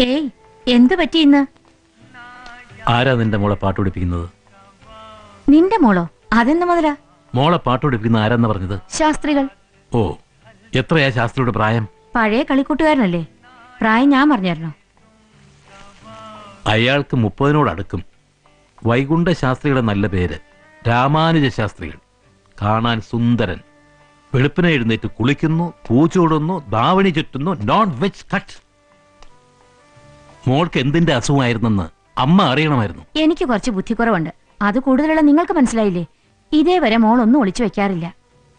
ഏയ്, എന്ത് പറ്റി ഇന്ന്? ആരാ നിന്റെ മോളെ പാട്ട് പഠിപ്പിക്കുന്നത്? നിന്റെ മോളോ? അതെന്ന് മുതലാ? മോളെ പാട്ട് പഠിപ്പിക്കുന്ന ആരാന്ന് പറഞ്ഞത്? ശാസ്ത്രികൾ. ഓ, എത്രയാ ശാസ്ത്രിയുടെ പ്രായം? പഴയ കളിക്കൂട്ടുകാരനല്ലേ, പ്രായം ഞാൻ പറഞ്ഞായിരുന്നോ? അയാൾക്ക് 30 അടുക്കും. വൈകുണ്ഠ ശാസ്ത്രിയുടെ നല്ല പേര് രാമാനുജ ശാസ്ത്രികൾ. കാണാൻ സുന്ദരൻ. വെളുപ്പിനെ എഴുന്നേറ്റ് കുളിക്കുന്നു, പൂച്ചൂടുന്നു, ദാവണി ചുറ്റുന്നു, നോൺ വെജ് കട്ട്. മോൾക്ക് എന്തിന്റെ അസുഖമായിരുന്നെന്ന് അമ്മ അറിയണമായിരുന്നു. എനിക്ക് കുറച്ച് ബുദ്ധിക്കുറവുണ്ട്, അത് കൂടുതലുള്ള നിങ്ങൾക്ക് മനസ്സിലായില്ലേ? ഇതേവരെ മോൾ ഒന്നും ഒളിച്ചു വെക്കാറില്ല.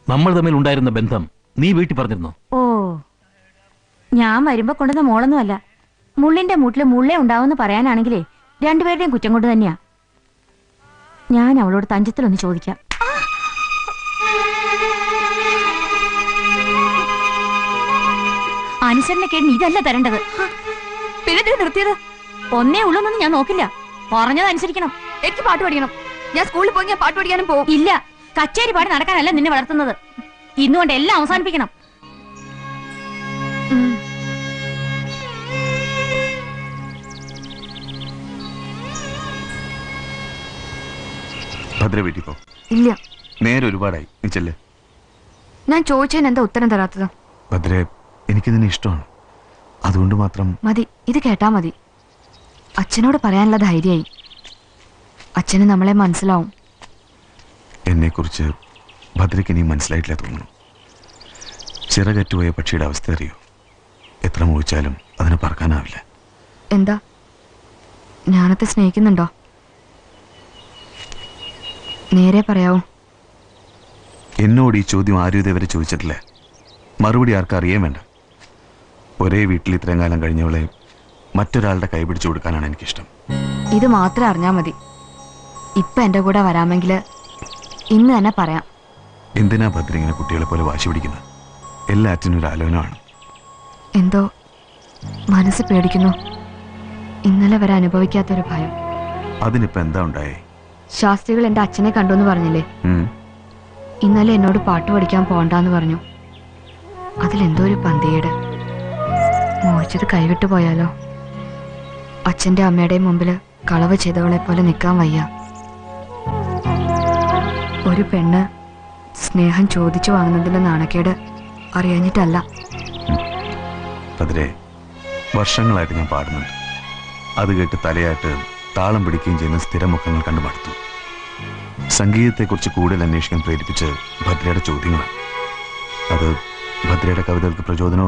നമ്മൾ തമ്മിൽ ഉണ്ടായിരുന്ന ബന്ധം നീ വീട്ടിൽ പറഞ്ഞിരുന്നോ? ഓ, ഞാൻ വരുമ്പോ കൊണ്ടുവന്ന മോളൊന്നുമല്ല. മുള്ളിന്റെ മൂട്ടില് മുള്ളേ ഉണ്ടാവുമെന്ന് പറയാനാണെങ്കിലേ രണ്ടുപേരുടെയും കുറ്റം കൊണ്ട് തന്നെയാ. ഞാൻ അവളോട് തഞ്ചത്തിലൊന്ന് ചോദിക്കാം. അനുസരണക്കേടിന് ഇതല്ല തരേണ്ടത്. പിന്നെ നിർത്തിയത് ഒന്നേ ഉള്ളൂന്നൊന്നും ഞാൻ നോക്കില്ല. പറഞ്ഞതനുസരിക്കണം. എനിക്ക് പാട്ട് പഠിക്കണം. ഞാൻ സ്കൂളിൽ പോയി ഞാൻ പാട്ട് പഠിക്കാനും പോകും. ഇല്ല, കച്ചേരി പാടി നടക്കാനല്ല നിന്നെ വളർത്തുന്നത്. ഇന്നുകൊണ്ട് എല്ലാം അവസാനിപ്പിക്കണം. ഭദ്ര വീട്ടിൽ പോ. ഇല്ല, നേരെ ഒരുപാടായി, നീ ചെല്ല്. ഞാൻ ചോദിച്ചതിന് എന്താ ഉത്തരം തരാത്തത്? ഭദ്രെ, എനിക്ക് നിന്നെ ഇഷ്ടമാണ്, അതുകൊണ്ട് മാത്രം. മതി, ഇത് കേട്ടാ മതി. അച്ഛനോട് പറയാനുള്ള ധൈര്യമായി. അച്ഛന് നമ്മളെ മനസ്സിലാവും. എന്നെക്കുറിച്ച് ഭദ്രയ്ക്ക് ഇനി മനസ്സിലായിട്ടില്ല തോന്നുന്നു. ചിറകറ്റുപോയ പക്ഷിയുടെ അവസ്ഥ അറിയോ? എത്ര മോഹിച്ചാലും അതിന് പറക്കാനാവില്ല. എന്താ, ഞാനത്തെ സ്നേഹിക്കുന്നുണ്ടോ? നേരെ പറയാവോ? എന്നോട് ഈ ചോദ്യം ആരും ഇതേവരെ ചോദിച്ചിട്ടില്ല. മറുപടി ആർക്കും അറിയാൻ വേണ്ട. ഒരേ വീട്ടിൽ ഇത്രയും കാലം കഴിഞ്ഞവളെ മറ്റൊരാളുടെ കൈ പിടിച്ചു കൊടുക്കാനാണ് എനിക്കിഷ്ടം. ഇത് മാത്രം അറിഞ്ഞാൽ മതി. ഇപ്പൊ എന്റെ കൂടെ വരാമെങ്കിൽ ഇന്ന് തന്നെ പറയാം. എന്തിനാ ഭദ്ര ഇങ്ങനെ കുട്ടികളെ പോലെ വാശി പിടിക്കുന്നത്? എല്ലാറ്റിനും ഒരു ആലോചനമാണ്. എന്തോ മനസ്സ് പേടിക്കുന്നു. ഇന്നലെ വരെ അനുഭവിക്കാത്തൊരു ഭയം. അതിനിപ്പോ എന്താ ഉണ്ടായേ? ശാസ്ത്രികൾ എന്റെ അച്ഛനെ കണ്ടു എന്ന് പറഞ്ഞില്ലേ? ഇന്നലെ എന്നോട് പാട്ട് പഠിക്കാൻ പോണ്ടെന്ന് പറഞ്ഞു. അതിലെന്തോ ഒരു പന്തിയേട്. മോഹിച്ചത് കൈവിട്ടു പോയാലോ? അച്ഛന്റെ അമ്മയുടെയും മുമ്പിൽ കളവ് ചെയ്തവളെ പോലെ നിൽക്കാൻ വയ്യ. ഒരു പെണ്ണ് സ്നേഹം ചോദിച്ചു വാങ്ങുന്നതിന്റെ നാണക്കേട് അറിയാഞ്ഞിട്ടല്ല. ഭദ്രേ, വർഷങ്ങളായിട്ട് ഞാൻ പാടുന്നുണ്ട്. അത് കേട്ട് തലയായിട്ട് താളം പിടിക്കുകയും ചെയ്യുന്ന സ്ഥിരമുഖങ്ങൾ കണ്ടു മടുത്തു. സംഗീതത്തെക്കുറിച്ച് കൂടുതൽ അന്വേഷിക്കാൻ പ്രേരിപ്പിച്ച് ഭദ്രയുടെ ചോദ്യങ്ങളാണ്. അത് ഭദ്രയുടെ കവിതകൾക്ക് പ്രചോദനമായി.